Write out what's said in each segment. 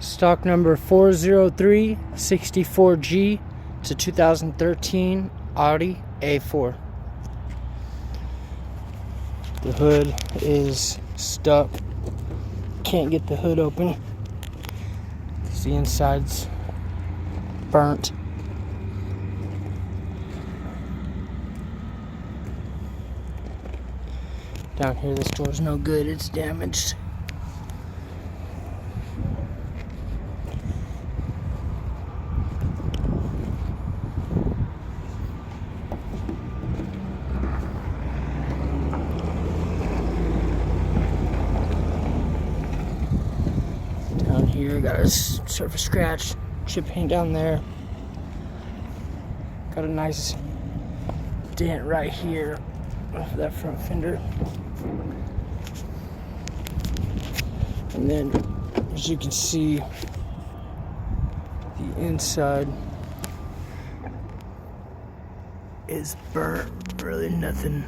Stock number 40364G. It's a 2013 Audi A4. The hood is stuck. Can't get the hood open. The inside's burnt. Down here, this door's no good. It's damaged. Down here, got a surface scratch, chip paint down there. Got a nice dent right here off that front fender. And then, as you can see, the inside is burnt. Really nothing.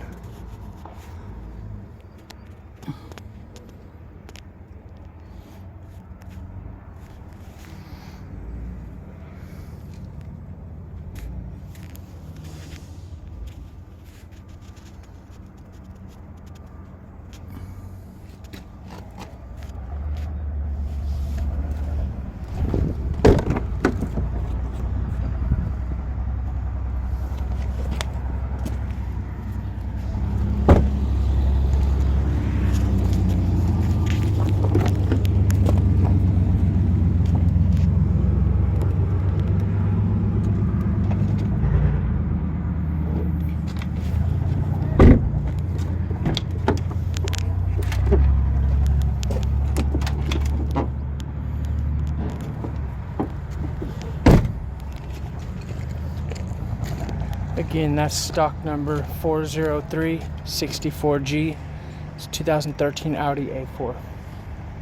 Again, that's stock number 40364G. It's 2013 Audi A4.